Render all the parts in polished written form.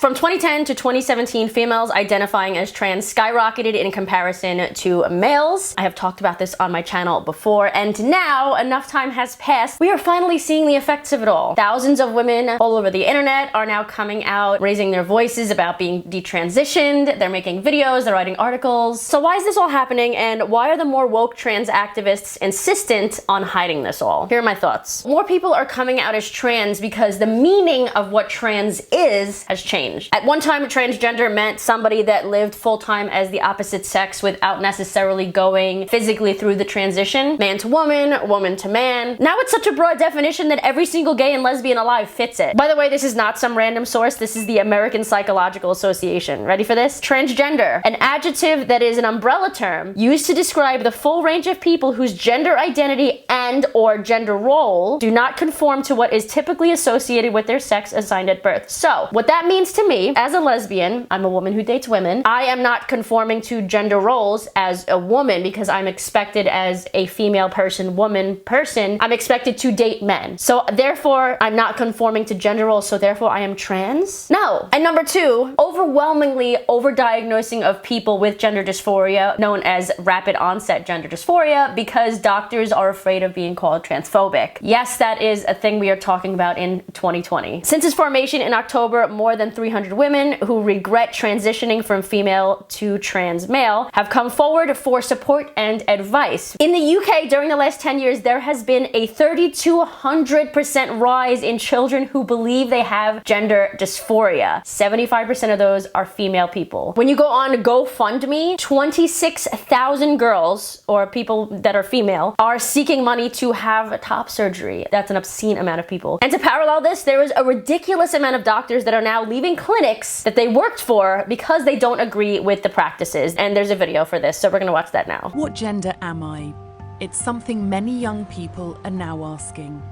From 2010 to 2017, females identifying as trans skyrocketed in comparison to males. I have talked about this on my channel before, and now enough time has passed. We are finally seeing the effects of it all. Thousands of women all over the internet are now coming out, raising their voices about being detransitioned. They're making videos, they're writing articles. So why is this all happening, and why are the more woke trans activists insistent on hiding this all? Here are my thoughts. More people are coming out as trans because the meaning of what trans is has changed. At one time, transgender meant somebody that lived full-time as the opposite sex without necessarily going physically through the transition. Man to woman, woman to man. Now it's such a broad definition that every single gay and lesbian alive fits it. By the way, this is not some random source. This is the American Psychological Association. Ready for this? Transgender, an adjective that is an umbrella term used to describe the full range of people whose gender identity and/or gender role do not conform to what is typically associated with their sex assigned at birth. So, what that means to me, as a lesbian, I'm a woman who dates women, I am not conforming to gender roles as a woman because I'm expected as a female person, woman person, I'm expected to date men. So therefore, I'm not conforming to gender roles, so therefore I am trans? No. And number two, overwhelmingly over-diagnosing of people with gender dysphoria, known as rapid onset gender dysphoria, because doctors are afraid of being called transphobic. Yes, that is a thing we are talking about in 2020. Since its formation in October, more than 300 women who regret transitioning from female to trans male have come forward for support and advice. In the UK, during the last 10 years, there has been a 3,200% rise in children who believe they have gender dysphoria. 75% of those are female people. When you go on GoFundMe, 26,000 girls, or people that are female, are seeking money to have top surgery. That's an obscene amount of people. And to parallel this, there is a ridiculous amount of doctors that are now leaving clinics that they worked for because they don't agree with the practices. And there's a video for this, so we're gonna watch that now. What gender am I? It's something many young people are now asking.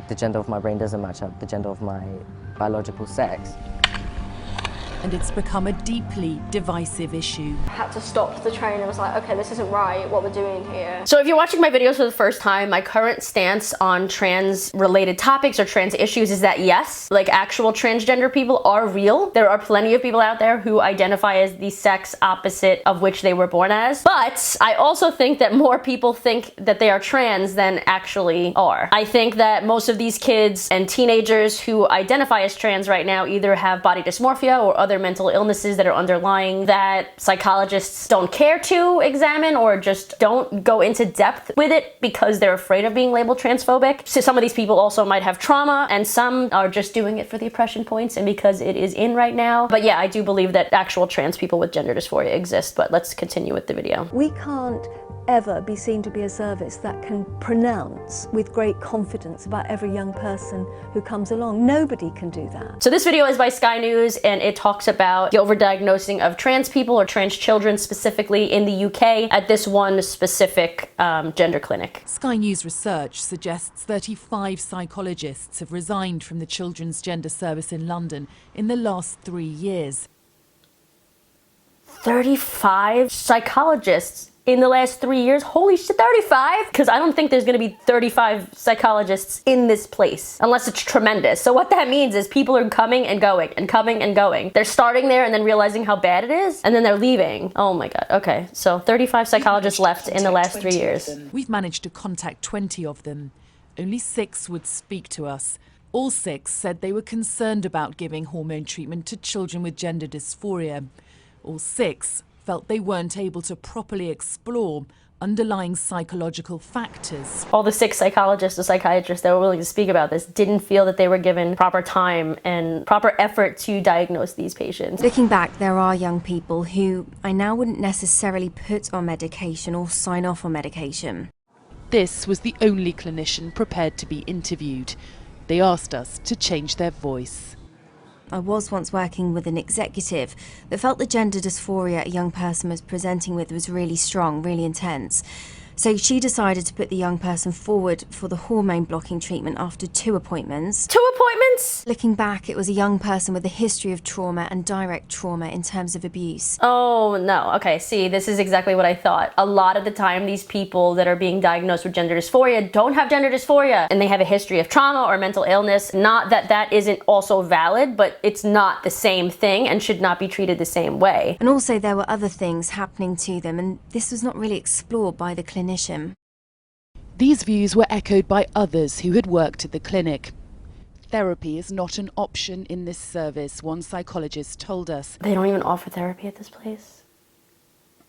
The gender of my brain doesn't match up the gender of my biological sex. And it's become a deeply divisive issue. I had to stop the train. I was like, okay, this isn't right, what we're doing here. So if you're watching my videos for the first time, my current stance on trans-related topics or trans issues is that yes, like actual transgender people are real. There are plenty of people out there who identify as the sex opposite of which they were born as. But I also think that more people think that they are trans than actually are. I think that most of these kids and teenagers who identify as trans right now either have body dysmorphia or other mental illnesses that are underlying that psychologists don't care to examine or just don't go into depth with it because they're afraid of being labeled transphobic. So some of these people also might have trauma, and some are just doing it for the oppression points and because it is in right now. But yeah, I do believe that actual trans people with gender dysphoria exist, but let's continue with the video. We can't ever be seen to be a service that can pronounce with great confidence about every young person who comes along. Nobody can do that. So this video is by Sky News, and it talks about the overdiagnosing of trans people or trans children specifically in the UK at this one specific gender clinic. Sky News research suggests 35 psychologists have resigned from the Children's Gender Service in London in the last 3 years. 35 psychologists in the last 3 years? Holy shit, 35? Because I don't think there's gonna be 35 psychologists in this place, unless it's tremendous. So what that means is people are coming and going and coming and going. They're starting there and then realizing how bad it is, and then they're leaving. Oh my God, okay. So 35 psychologists left in the last 3 years. We've managed to contact 20 of them. Only 6 would speak to us. All 6 said they were concerned about giving hormone treatment to children with gender dysphoria. All 6 felt they weren't able to properly explore underlying psychological factors. All the 6 psychologists or psychiatrists that were willing to speak about this didn't feel that they were given proper time and proper effort to diagnose these patients. Looking back, there are young people who I now wouldn't necessarily put on medication or sign off on medication. This was the only clinician prepared to be interviewed. They asked us to change their voice. I was once working with an executive that felt the gender dysphoria a young person was presenting with was really strong, really intense. So she decided to put the young person forward for the hormone blocking treatment after 2 appointments. 2 appointments? Looking back, it was a young person with a history of trauma and direct trauma in terms of abuse. Oh no, okay, see, this is exactly what I thought. A lot of the time, these people that are being diagnosed with gender dysphoria don't have gender dysphoria, and they have a history of trauma or mental illness. Not that that isn't also valid, but it's not the same thing and should not be treated the same way. And also there were other things happening to them, and this was not really explored by the clinician. These views were echoed by others who had worked at the clinic. Therapy is not an option in this service, one psychologist told us. They don't even offer therapy at this place?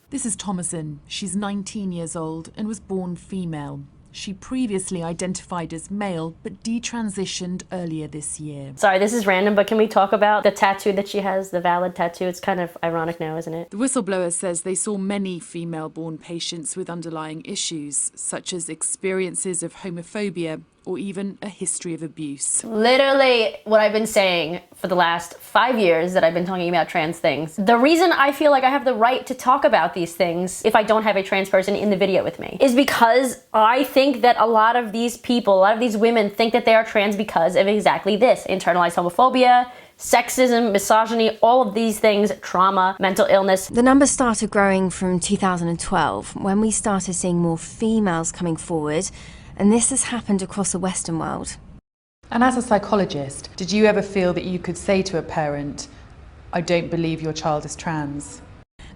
This is Thomason. She's 19 years old and was born female. She previously identified as male, but detransitioned earlier this year. Sorry, this is random, but can we talk about the tattoo that she has, the valid tattoo? It's kind of ironic now, isn't it? The whistleblower says they saw many female-born patients with underlying issues, such as experiences of homophobia or even a history of abuse. Literally what I've been saying for the last 5 years that I've been talking about trans things. The reason I feel like I have the right to talk about these things if I don't have a trans person in the video with me is because I think that a lot of these people, a lot of these women think that they are trans because of exactly this: internalized homophobia, sexism, misogyny, all of these things, trauma, mental illness. The numbers started growing from 2012 when we started seeing more females coming forward, and this has happened across the Western world. And as a psychologist, did you ever feel that you could say to a parent, I don't believe your child is trans?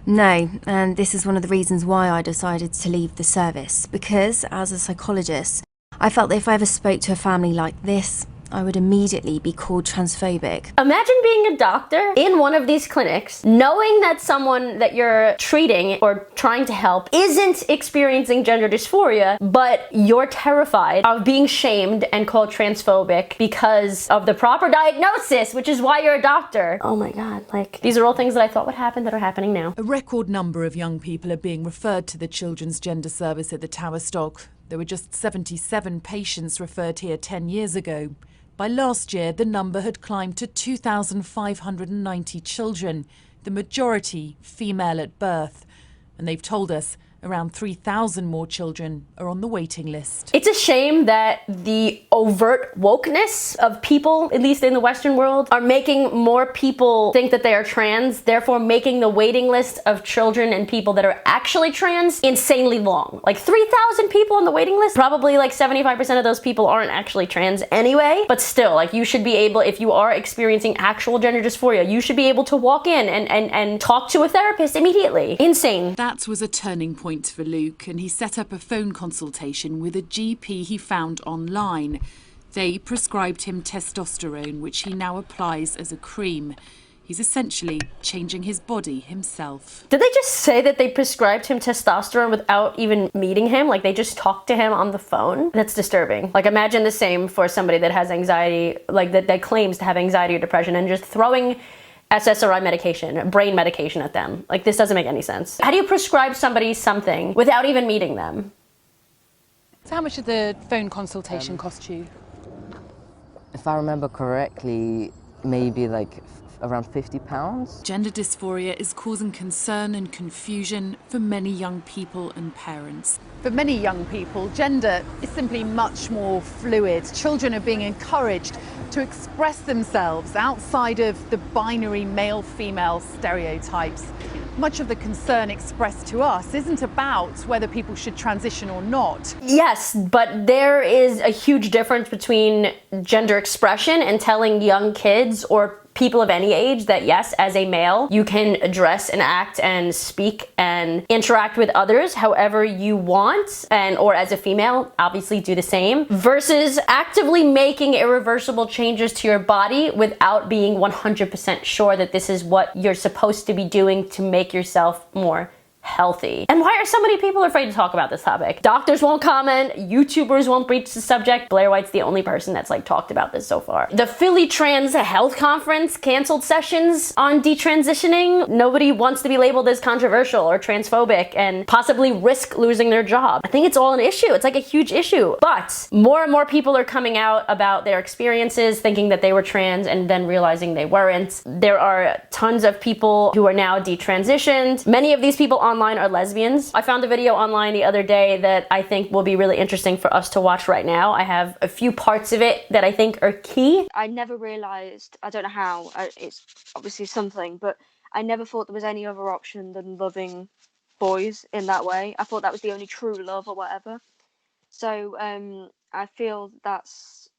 No, and this is one of the reasons why I decided to leave the service, because as a psychologist, I felt that if I ever spoke to a family like this, I would immediately be called transphobic. Imagine being a doctor in one of these clinics, knowing that someone that you're treating or trying to help isn't experiencing gender dysphoria, but you're terrified of being shamed and called transphobic because of the proper diagnosis, which is why you're a doctor. Oh my God, like, these are all things that I thought would happen that are happening now. A record number of young people are being referred to the Children's Gender Service at the Tavistock. There were just 77 patients referred here 10 years ago. By last year, the number had climbed to 2,590 children, the majority female at birth. And they've told us around 3,000 more children are on the waiting list. It's a shame that the overt wokeness of people, at least in the Western world, are making more people think that they are trans, therefore making the waiting list of children and people that are actually trans insanely long. Like 3,000 people on the waiting list? Probably like 75% of those people aren't actually trans anyway, but still, like, you should be able, if you are experiencing actual gender dysphoria, you should be able to walk in and talk to a therapist immediately. Insane. That was a turning point for Luke, and he set up a phone consultation with a GP he found online. They prescribed him testosterone, which he now applies as a cream. He's essentially changing his body himself. Did they just say that they prescribed him testosterone without even meeting him? Like, they just talked to him on the phone? That's disturbing. Like, imagine the same for somebody that has anxiety, like that claims to have anxiety or depression, and just throwing SSRI medication, brain medication at them. Like, this doesn't make any sense. How do you prescribe somebody something without even meeting them? So how much did the phone consultation cost you? If I remember correctly, maybe like around £50. Gender dysphoria is causing concern and confusion for many young people and parents. For many young people, gender is simply much more fluid. Children are being encouraged to express themselves outside of the binary male-female stereotypes. Much of the concern expressed to us isn't about whether people should transition or not. Yes, but there is a huge difference between gender expression and telling young kids or people of any age that yes, as a male, you can address and act and speak and interact with others however you want, and or as a female, obviously do the same, versus actively making irreversible changes to your body without being 100% sure that this is what you're supposed to be doing to make yourself more healthy. And why are so many people afraid to talk about this topic? Doctors won't comment, YouTubers won't breach the subject. Blair White's the only person that's like talked about this so far. The Philly Trans Health Conference canceled sessions on detransitioning. Nobody wants to be labeled as controversial or transphobic and possibly risk losing their job. I think it's all an issue. It's like a huge issue. But more and more people are coming out about their experiences, thinking that they were trans and then realizing they weren't. There are tons of people who are now detransitioned. Many of these people online online are lesbians. I found a video online the other day that I think will be really interesting for us to watch right now. I have a few parts of it that I think are key. I never realised, I don't know how, it's obviously something, but I never thought there was any other option than loving boys in that way. I thought that was the only true love or whatever. So I feel that's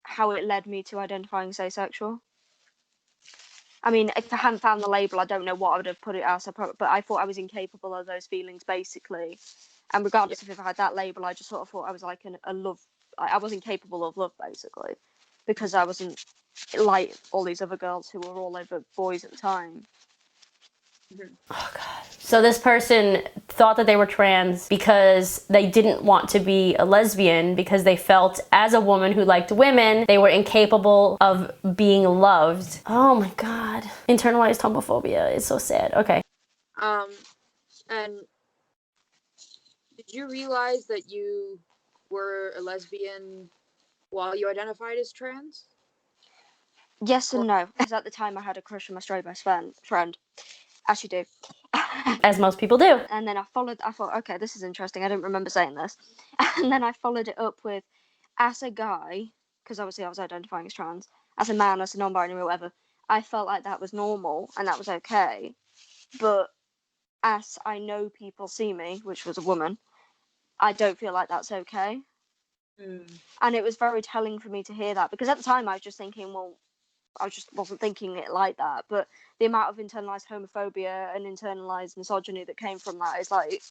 how it led me to identifying as asexual. I mean, if I hadn't found the label, I don't know what I would have put it as, but I thought I was incapable of those feelings, basically. And regardless of if I had that label, I just sort of thought I was like a love, I wasn't capable of love, basically, because I wasn't like all these other girls who were all over boys at the time. Oh God. So this person thought that they were trans because they didn't want to be a lesbian, because they felt as a woman who liked women, they were incapable of being loved. Oh my God. Internalized homophobia is so sad. Okay. And did you realize that you were a lesbian while you identified as trans? Yes and no. Because at the time I had a crush on my straight best friend. As you do. As most people do. And then I thought, okay, this is interesting. I didn't remember saying this. And then I followed it up with, as a guy, because obviously I was identifying as trans, as a man, as a non-binary, whatever, I felt like that was normal and that was okay. But as I know people see me, which was a woman, I don't feel like that's okay. And it was very telling for me to hear that, because at the time I was just thinking, well, I just wasn't thinking it like that, but the amount of internalized homophobia and internalized misogyny that came from that is like,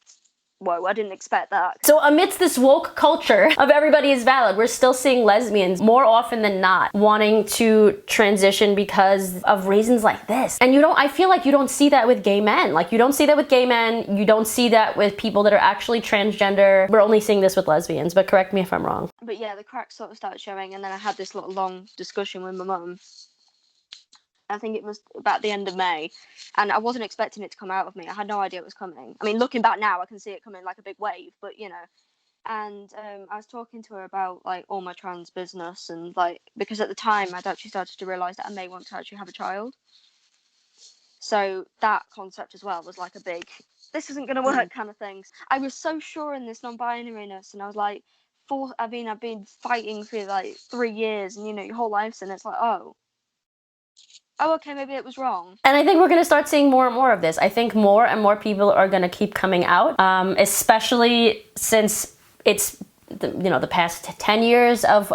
whoa, I didn't expect that. So amidst this woke culture of everybody is valid, we're still seeing lesbians more often than not wanting to transition because of reasons like this. And I feel like you don't see that with gay men. Like, you don't see that with gay men, you don't see that with people that are actually transgender. We're only seeing this with lesbians, but correct me if I'm wrong. But yeah, the cracks sort of started showing, and then I had this little long discussion with my mum. I think it was about the end of May, and I wasn't expecting it to come out of me. I had no idea it was coming. I mean, looking back now, I can see it coming like a big wave, but you know. And I was talking to her about like all my trans business, and like, because at the time I'd actually started to realise that I may want to actually have a child. So that concept as well was like a big, this isn't going to work kind of thing. I was so sure in this non-binariness, and I was like, I've been fighting for like 3 years, and you know, your whole life, and it's like, oh, okay, maybe it was wrong. And I think we're going to start seeing more and more of this. I think more and more people are going to keep coming out, especially since it's the past 10 years of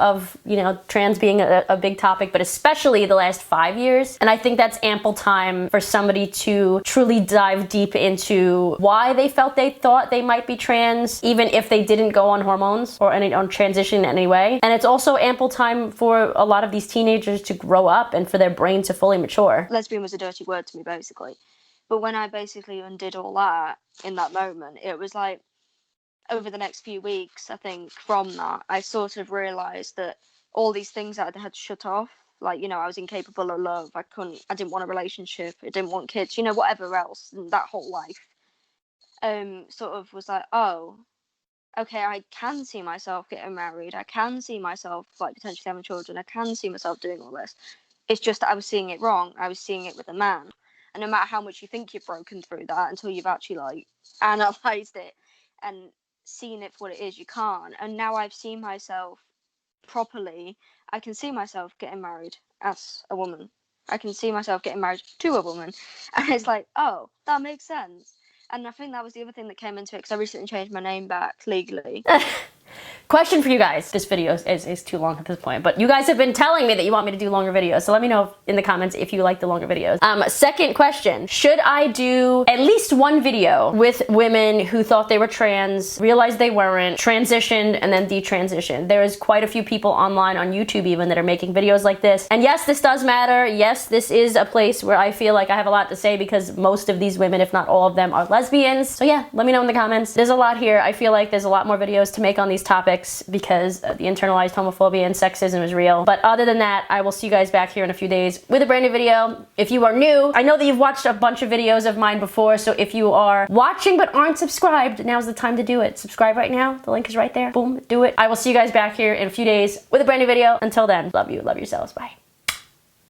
trans being a big topic, but especially the last 5 years. And I think that's ample time for somebody to truly dive deep into why they thought they might be trans, even if they didn't go on hormones or on transition in any way. And it's also ample time for a lot of these teenagers to grow up and for their brain to fully mature. Lesbian was a dirty word to me, basically. But when I basically undid all that in that moment, it was like, over the next few weeks, I think, from that, I sort of realised that all these things that I had shut off, like, I was incapable of love, I didn't want a relationship, I didn't want kids, whatever else, and that whole life, sort of was like, oh, okay, I can see myself getting married, I can see myself, like, potentially having children, I can see myself doing all this. It's just that I was seeing it wrong, I was seeing it with a man. And no matter how much you think you've broken through that, until you've actually, like, analysed it and seen it for what it is, you can't. And now I've seen myself properly, I can see myself getting married as a woman. I can see myself getting married to a woman. And it's like, oh, that makes sense. And I think that was the other thing that came into it, because I recently changed my name back legally. Question for you guys. This video is too long at this point, but you guys have been telling me that you want me to do longer videos, so let me know in the comments if you like the longer videos. Second question, should I do at least one video with women who thought they were trans, realized they weren't, transitioned, and then detransitioned? There is quite a few people online on YouTube even that are making videos like this. And yes, this does matter. Yes, this is a place where I feel like I have a lot to say, because most of these women, if not all of them, are lesbians. So yeah, let me know in the comments. There's a lot here. I feel like there's a lot more videos to make on these topics, because the internalized homophobia and sexism is real. But other than that, I will see you guys back here in a few days with a brand new video. If you are new, I know that you've watched a bunch of videos of mine before, so if you are watching but aren't subscribed, now's the time to do it. Subscribe right now. The link is right there. Boom, do it. I will see you guys back here in a few days with a brand new video. Until then, love you, love yourselves. Bye.